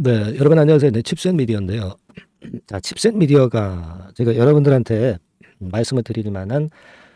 네, 여러분 안녕하세요. 네, 칩셋 미디어인데요. 자, 칩셋 미디어가 제가 여러분들한테 말씀을 드릴 만한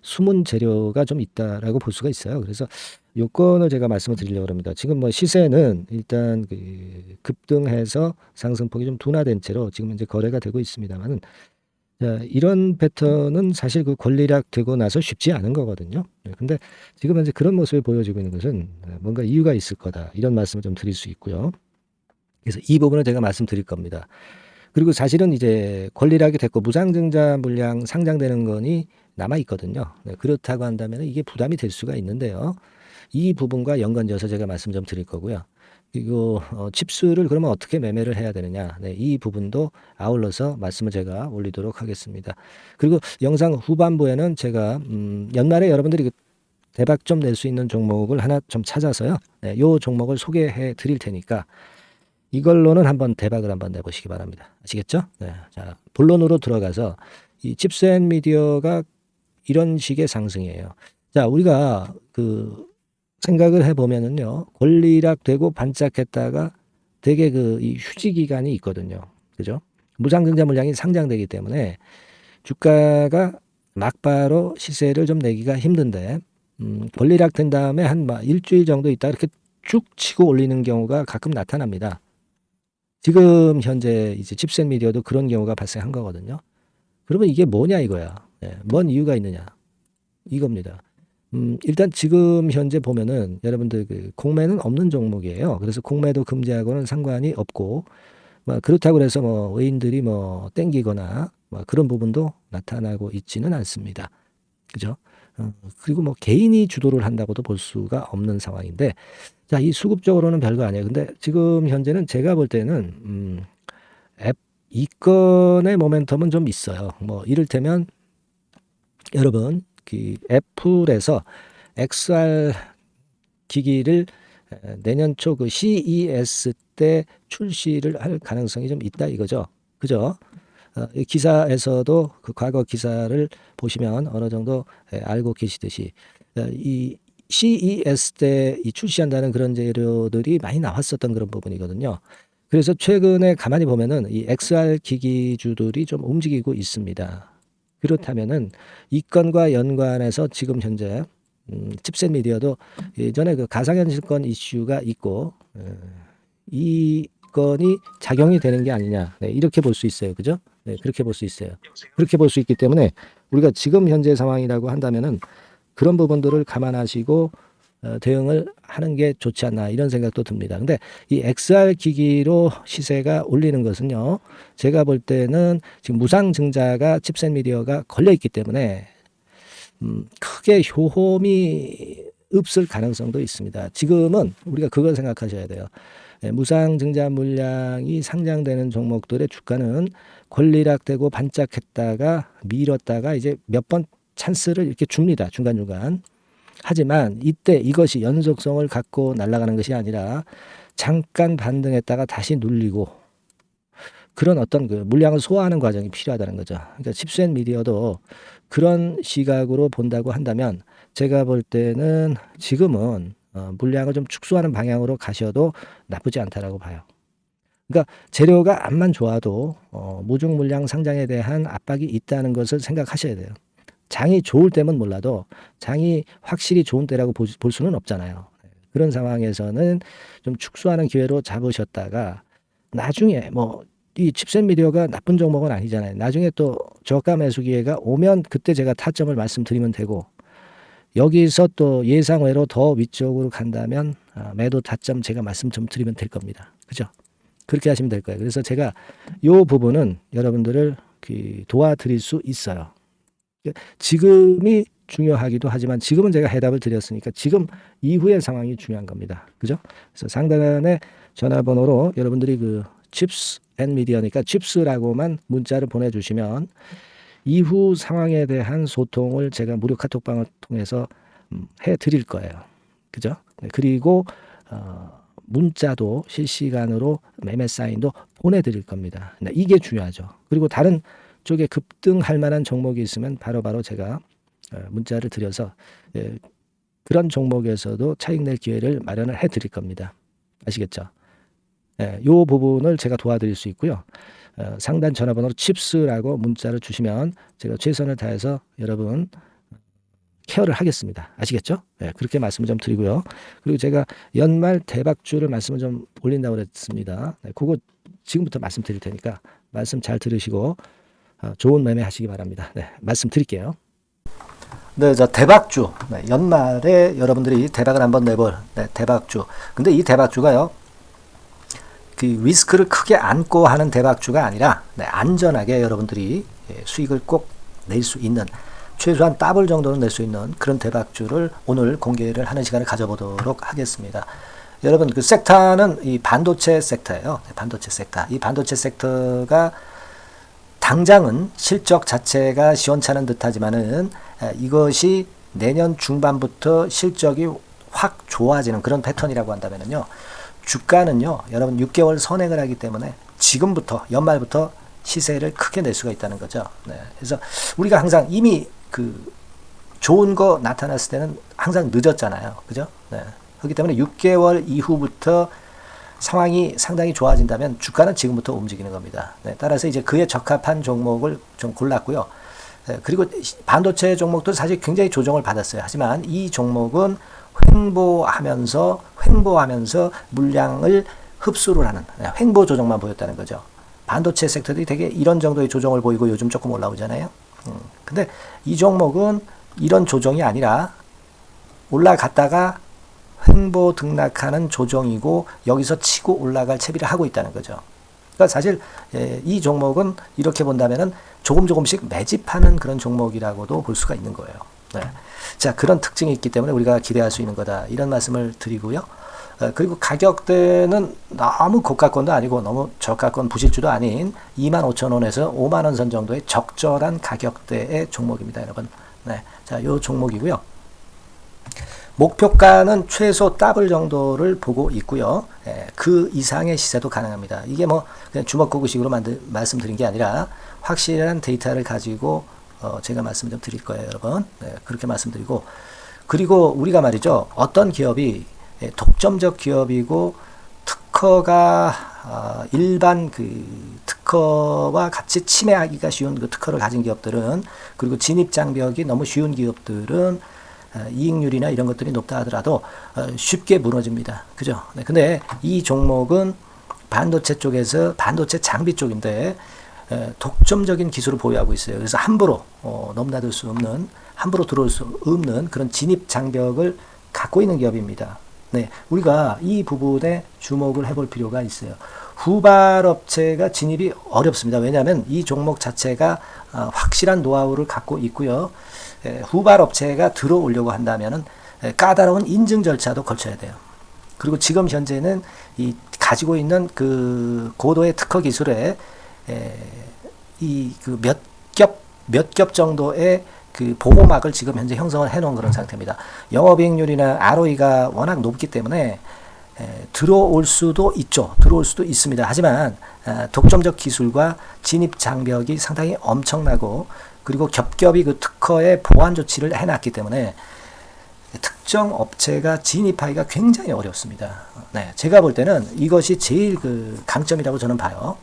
숨은 재료가 좀 있다라고 볼 수가 있어요. 그래서 요건을 제가 말씀을 드리려고 합니다. 지금 뭐 시세는 일단 그 급등해서 상승폭이 좀 둔화된 채로 지금 이제 거래가 되고 있습니다만은, 자, 이런 패턴은 사실 그 권리락 되고 나서 쉽지 않은 거거든요. 네, 근데 지금 현재 그런 모습을 보여주고 있는 것은 뭔가 이유가 있을 거다, 이런 말씀을 좀 드릴 수 있고요. 그래서 이 부분을 제가 말씀드릴 겁니다. 그리고 사실은 이제 권리락이 됐고 무상증자 물량 상장되는 건이 남아 있거든요. 네, 그렇다고 한다면 이게 부담이 될 수가 있는데요. 이 부분과 연관지어서 제가 말씀 좀 드릴 거고요. 그리고 칩스를 그러면 어떻게 매매를 해야 되느냐. 네, 이 부분도 아울러서 말씀을 제가 올리도록 하겠습니다. 그리고 영상 후반부에는 제가 연말에 여러분들이 그 대박 좀 낼 수 있는 종목을 하나 좀 찾아서요. 네, 요 종목을 소개해 드릴 테니까 이걸로는 한번 대박을 한번 내보시기 바랍니다. 아시겠죠? 네. 자, 본론으로 들어가서 이 칩스앤 미디어가 이런 식의 상승이에요. 자, 우리가 그 생각을 해보면은요, 권리락 되고 반짝했다가 되게 그 이 휴지 기간이 있거든요. 그죠? 무상증자 물량이 상장되기 때문에 주가가 막바로 시세를 좀 내기가 힘든데, 권리락 된 다음에 한 일주일 정도 있다 이렇게 쭉 치고 올리는 경우가 가끔 나타납니다. 지금 현재 이제 칩셋 미디어도 그런 경우가 발생한 거거든요. 그러면 이게 뭐냐 이거야. 예, 뭔 이유가 있느냐 이겁니다. 일단 지금 현재 보면은 여러분들 그 공매는 없는 종목이에요. 그래서 공매도 금지하고는 상관이 없고, 그렇다고 해서 뭐 의인들이 뭐 땡기거나 그런 부분도 나타나고 있지는 않습니다. 그죠? 그리고 뭐 개인이 주도를 한다고도 볼 수가 없는 상황인데, 자, 이 수급적으로는 별거 아니에요. 근데 지금 현재는 제가 볼 때는 앱 이건의 모멘텀은 좀 있어요. 뭐 이를테면 여러분 그 애플에서 XR 기기를 내년 초 그 CES 때 출시를 할 가능성이 좀 있다 이거죠. 그죠? 이 기사에서도 그 과거 기사를 보시면 어느 정도 알고 계시듯이 이 CES 때 이 출시한다는 그런 재료들이 많이 나왔었던 그런 부분이거든요. 그래서 최근에 가만히 보면은 이 XR 기기주들이 좀 움직이고 있습니다. 그렇다면은 이 건과 연관해서 지금 현재 칩셋 미디어도 예전에 그 가상현실권 이슈가 있고 이 건이 작용이 되는 게 아니냐, 네, 이렇게 볼 수 있어요. 그죠? 네, 그렇게 볼 수 있어요. 그렇게 볼 수 있기 때문에 우리가 지금 현재 상황이라고 한다면은 그런 부분들을 감안하시고 대응을 하는 게 좋지 않나 이런 생각도 듭니다. 근데 이 XR 기기로 시세가 올리는 것은요, 제가 볼 때는 지금 무상증자가 칩셋 미디어가 걸려 있기 때문에 크게 효험이 없을 가능성도 있습니다. 지금은 우리가 그걸 생각하셔야 돼요. 무상증자 물량이 상장되는 종목들의 주가는 권리락되고 반짝했다가 밀었다가 이제 몇 번 찬스를 이렇게 줍니다. 중간중간. 하지만 이때 이것이 연속성을 갖고 날아가는 것이 아니라 잠깐 반등했다가 다시 눌리고 그런 어떤 그 물량을 소화하는 과정이 필요하다는 거죠. 그러니까 칩셋 미디어도 그런 시각으로 본다고 한다면 제가 볼 때는 지금은 물량을 좀 축소하는 방향으로 가셔도 나쁘지 않다라고 봐요. 그러니까 재료가 암만 좋아도 무중 물량 상장에 대한 압박이 있다는 것을 생각하셔야 돼요. 장이 좋을 때면 몰라도 장이 확실히 좋은 때라고 볼 수는 없잖아요. 그런 상황에서는 좀 축소하는 기회로 잡으셨다가 나중에 뭐 이 칩셋 미디어가 나쁜 종목은 아니잖아요. 나중에 또 저가 매수 기회가 오면 그때 제가 타점을 말씀드리면 되고, 여기서 또 예상외로 더 위쪽으로 간다면 매도 타점 제가 말씀 좀 드리면 될 겁니다. 그죠? 그렇게 하시면 될 거예요. 그래서 제가 요 부분은 여러분들을 도와드릴 수 있어요. 지금이 중요하기도 하지만 지금은 제가 해답을 드렸으니까 지금 이후의 상황이 중요한 겁니다. 그죠? 그래서 상단의 전화번호로 여러분들이 그 칩스 앤 미디어니까 칩스라고만 문자를 보내주시면 이후 상황에 대한 소통을 제가 무료 카톡방을 통해서 해드릴 거예요. 그죠? 네, 그리고 문자도 실시간으로 매매 사인도 보내드릴 겁니다. 네, 이게 중요하죠. 그리고 다른 쪽에 급등할 만한 종목이 있으면 바로바로 제가 문자를 드려서 그런 종목에서도 차익 낼 기회를 마련을 해드릴 겁니다. 아시겠죠? 요 부분을 제가 도와드릴 수 있고요. 상단 전화번호로 칩스라고 문자를 주시면 제가 최선을 다해서 여러분 케어를 하겠습니다. 아시겠죠? 그렇게 말씀을 좀 드리고요. 그리고 제가 연말 대박주를 말씀을 좀 올린다고 그랬습니다. 그거 지금부터 말씀드릴 테니까 말씀 잘 들으시고 좋은 매매 하시기 바랍니다. 말씀드릴게요. 네, 저 대박주. 연말에 여러분들이 대박을 한번 내볼 대박주. 근데 이 대박주가요. 그 리스크를 크게 안고 하는 대박주가 아니라 안전하게 여러분들이 수익을 꼭 낼 수 있는 최소한 더블 정도는 낼 수 있는 그런 대박주를 오늘 공개를 하는 시간을 가져보도록 하겠습니다. 여러분 그 섹터는 이 반도체 섹터예요. 반도체 섹터. 이 반도체 섹터가 당장은 실적 자체가 시원찮은 듯하지만은 이것이 내년 중반부터 실적이 확 좋아지는 그런 패턴이라고 한다면요. 주가는요, 여러분 6개월 선행을 하기 때문에 지금부터 연말부터 시세를 크게 낼 수가 있다는 거죠. 그래서 우리가 항상 이미 그 좋은 거 나타났을 때는 항상 늦었잖아요. 그죠? 그렇기 때문에 6개월 이후부터 상황이 상당히 좋아진다면 주가는 지금부터 움직이는 겁니다. 따라서 이제 그에 적합한 종목을 좀 골랐고요. 그리고 반도체 종목도 사실 굉장히 조정을 받았어요. 하지만 이 종목은 횡보하면서 물량을 흡수를 하는 횡보 조정만 보였다는 거죠. 반도체 섹터들이 되게 이런 정도의 조정을 보이고 요즘 조금 올라오잖아요. 근데 이 종목은 이런 조정이 아니라 올라갔다가 횡보 등락하는 조정이고 여기서 치고 올라갈 채비를 하고 있다는 거죠. 그러니까 사실 이 종목은 이렇게 본다면은 조금씩 매집하는 그런 종목이라고도 볼 수가 있는 거예요. 자, 그런 특징이 있기 때문에 우리가 기대할 수 있는 거다. 이런 말씀을 드리고요. 그리고 가격대는 너무 고가권도 아니고 너무 저가권 부실주도 아닌 25,000원에서 50,000원 선 정도의 적절한 가격대의 종목입니다, 여러분. 자, 요 종목이고요. 목표가는 최소 더블 정도를 보고 있고요. 그 이상의 시세도 가능합니다. 이게 뭐 그냥 주먹구구식으로 말씀드린 게 아니라 확실한 데이터를 가지고 제가 말씀 좀 드릴 거예요, 여러분. 그렇게 말씀드리고, 그리고 우리가 말이죠, 어떤 기업이 독점적 기업이고 특허가 일반 그 특허와 같이 침해하기가 쉬운 그 특허를 가진 기업들은, 그리고 진입 장벽이 너무 쉬운 기업들은 이익률이나 이런 것들이 높다 하더라도 쉽게 무너집니다. 그죠? 근데 이 종목은 반도체 쪽에서 반도체 장비 쪽인데 독점적인 기술을 보유하고 있어요. 그래서 함부로 넘나들 수 없는, 함부로 들어올 수 없는 그런 진입 장벽을 갖고 있는 기업입니다. 우리가 이 부분에 주목을 해볼 필요가 있어요. 후발업체가 진입이 어렵습니다. 왜냐하면 이 종목 자체가 확실한 노하우를 갖고 있고요. 후발업체가 들어오려고 한다면은 까다로운 인증 절차도 거쳐야 돼요. 그리고 지금 현재는 이 가지고 있는 그 고도의 특허 기술에 이 그 몇 겹 정도의 그 보호막을 지금 현재 형성을 해놓은 그런 상태입니다. 영업이익률이나 ROE가 워낙 높기 때문에 들어올 수도 있죠. 들어올 수도 있습니다. 하지만 독점적 기술과 진입 장벽이 상당히 엄청나고, 그리고 겹겹이 그 특허의 보완 조치를 해놨기 때문에 특정 업체가 진입하기가 굉장히 어렵습니다. 제가 볼 때는 이것이 제일 그 강점이라고 저는 봐요.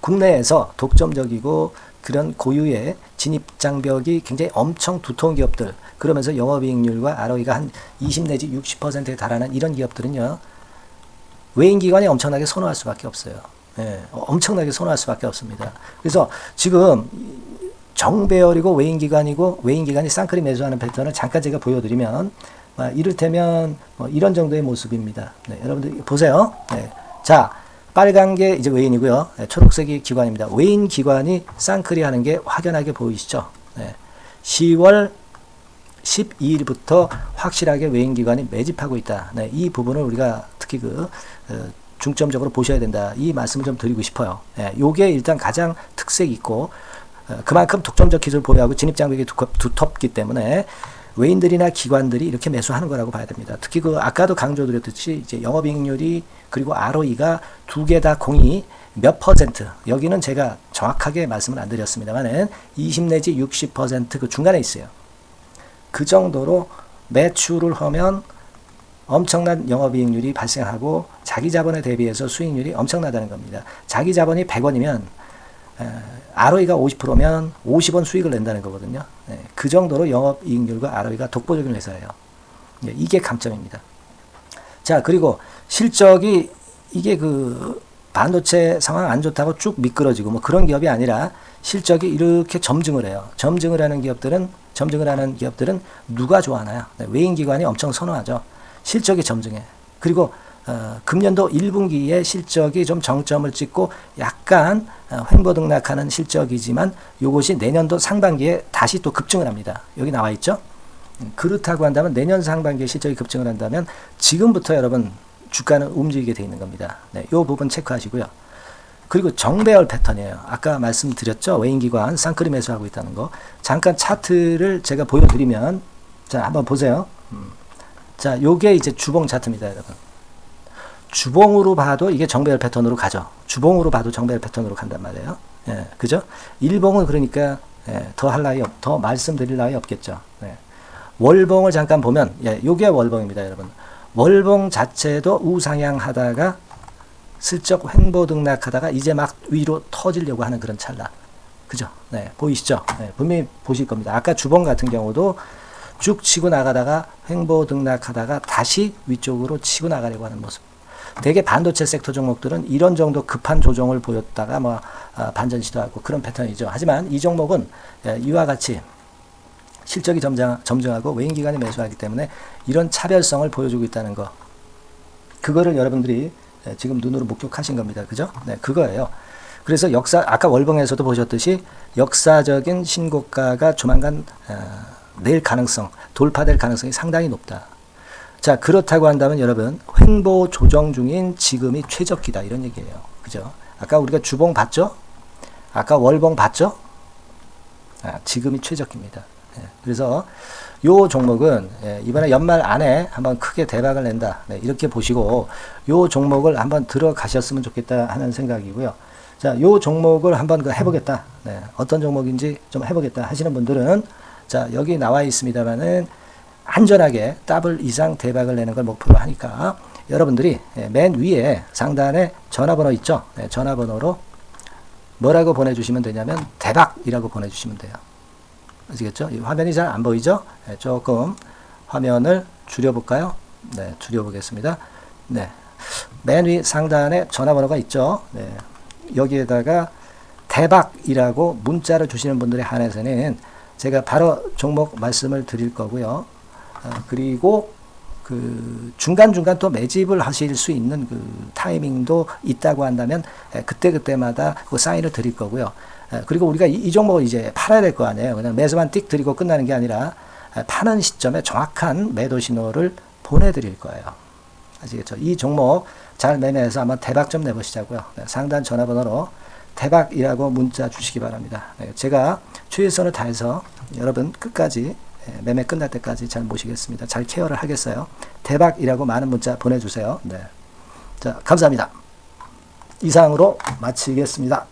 국내에서 독점적이고 그런 고유의 진입 장벽이 굉장히 엄청 두터운 기업들, 그러면서 영업이익률과 ROE가 한 20 내지 60%에 달하는 이런 기업들은요, 외인기관이 엄청나게 선호할 수밖에 없어요. 엄청나게 선호할 수밖에 없습니다. 그래서 지금 정배열이고 외인기관이 쌍끌이 매수하는 패턴을 잠깐 제가 보여드리면 이를테면 이런 정도의 모습입니다. 여러분들 보세요. 자, 빨간 게 이제 외인이고요. 초록색이 기관입니다. 외인 기관이 쌍끌이 하는 게 확연하게 보이시죠? 10월 12일부터 확실하게 외인 기관이 매집하고 있다. 이 부분을 우리가 특히 중점적으로 보셔야 된다. 이 말씀을 좀 드리고 싶어요. 요게 일단 가장 특색이 있고, 그만큼 독점적 기술을 보유하고 진입 장벽이 두텁기 때문에 외인들이나 기관들이 이렇게 매수하는 거라고 봐야 됩니다. 특히 아까도 강조드렸듯이 이제 영업이익률이 그리고 ROE가 두 개 다 공이 몇 퍼센트, 여기는 제가 정확하게 말씀을 안 드렸습니다만은 20 내지 60% 그 중간에 있어요. 그 정도로 매출을 하면 엄청난 영업이익률이 발생하고 자기 자본에 대비해서 수익률이 엄청나다는 겁니다. 자기 자본이 100원이면 ROE가 50%면 50원 수익을 낸다는 거거든요. 그 정도로 영업이익률과 ROE가 독보적인 회사예요. 이게 강점입니다. 자, 그리고 실적이 이게 그 반도체 상황 안 좋다고 쭉 미끄러지고 뭐 그런 기업이 아니라 실적이 이렇게 점증을 해요. 점증을 하는 기업들은 누가 좋아하나요? 외인기관이 엄청 선호하죠. 실적이 점증해. 그리고 금년도 1분기에 실적이 좀 정점을 찍고 약간 횡보등락하는 실적이지만 이것이 내년도 상반기에 다시 또 급증을 합니다. 여기 나와 있죠. 그렇다고 한다면 내년 상반기에 실적이 급증을 한다면 지금부터 여러분 주가는 움직이게 돼 있는 겁니다. 이 부분 체크하시고요. 그리고 정배열 패턴이에요. 아까 말씀드렸죠. 외인기관 쌍끌이 매수하고 있다는 거. 잠깐 차트를 제가 보여드리면 자 한번 보세요. 자 요게 이제 주봉 차트입니다. 여러분. 주봉으로 봐도 이게 정배열 패턴으로 가죠. 주봉으로 봐도 정배열 패턴으로 간단 말이에요. 예, 그죠? 일봉은 그러니까 더 할 나위 더 말씀드릴 나위 없겠죠. 월봉을 잠깐 보면 요게 월봉입니다. 여러분. 월봉 자체도 우상향하다가 슬쩍 횡보등락하다가 이제 막 위로 터지려고 하는 그런 찰나. 그죠? 보이시죠? 분명히 보실 겁니다. 아까 주봉 같은 경우도 쭉 치고 나가다가 횡보등락하다가 다시 위쪽으로 치고 나가려고 하는 모습. 대개 반도체 섹터 종목들은 이런 정도 급한 조정을 보였다가 뭐 반전 시도하고 그런 패턴이죠. 하지만 이 종목은 이와 같이 실적이 점증하고 외인기관이 매수하기 때문에 이런 차별성을 보여주고 있다는 거. 그거를 여러분들이 지금 눈으로 목격하신 겁니다. 그죠? 그거예요. 그래서 아까 월봉에서도 보셨듯이 역사적인 신고가가 조만간 낼 가능성, 돌파될 가능성이 상당히 높다. 자, 그렇다고 한다면 여러분, 횡보 조정 중인 지금이 최적기다. 이런 얘기예요. 그죠? 아까 우리가 주봉 봤죠? 아까 월봉 봤죠? 지금이 최적기입니다. 그래서 요 종목은 이번에 연말 안에 한번 크게 대박을 낸다. 이렇게 보시고 요 종목을 한번 들어가셨으면 좋겠다 하는 생각이고요. 자, 요 종목을 한번 해보겠다. 어떤 종목인지 좀 해보겠다 하시는 분들은 자, 여기 나와 있습니다만은 안전하게 더블 이상 대박을 내는 걸 목표로 하니까 여러분들이 맨 위에 상단에 전화번호 있죠? 전화번호로 뭐라고 보내주시면 되냐면 대박이라고 보내주시면 돼요. 아시겠죠? 이 화면이 잘 안 보이죠? 조금 화면을 줄여볼까요? 줄여보겠습니다. 맨 위 상단에 전화번호가 있죠? 여기에다가 대박이라고 문자를 주시는 분들에 한해서는 제가 바로 종목 말씀을 드릴 거고요. 그리고 그 중간중간 또 매집을 하실 수 있는 그 타이밍도 있다고 한다면 그때마다 그 사인을 드릴 거고요. 그리고 우리가 이 종목을 이제 팔아야 될 거 아니에요. 그냥 매수만 띡 드리고 끝나는 게 아니라 파는 시점에 정확한 매도 신호를 보내드릴 거예요. 아시겠죠? 이 종목 잘 매매해서 한번 대박 좀 내보시자고요. 상단 전화번호로 대박이라고 문자 주시기 바랍니다. 제가 최선을 다해서 여러분 끝까지 매매 끝날 때까지 잘 모시겠습니다. 잘 케어를 하겠어요. 대박이라고 많은 문자 보내주세요. 자, 감사합니다. 이상으로 마치겠습니다.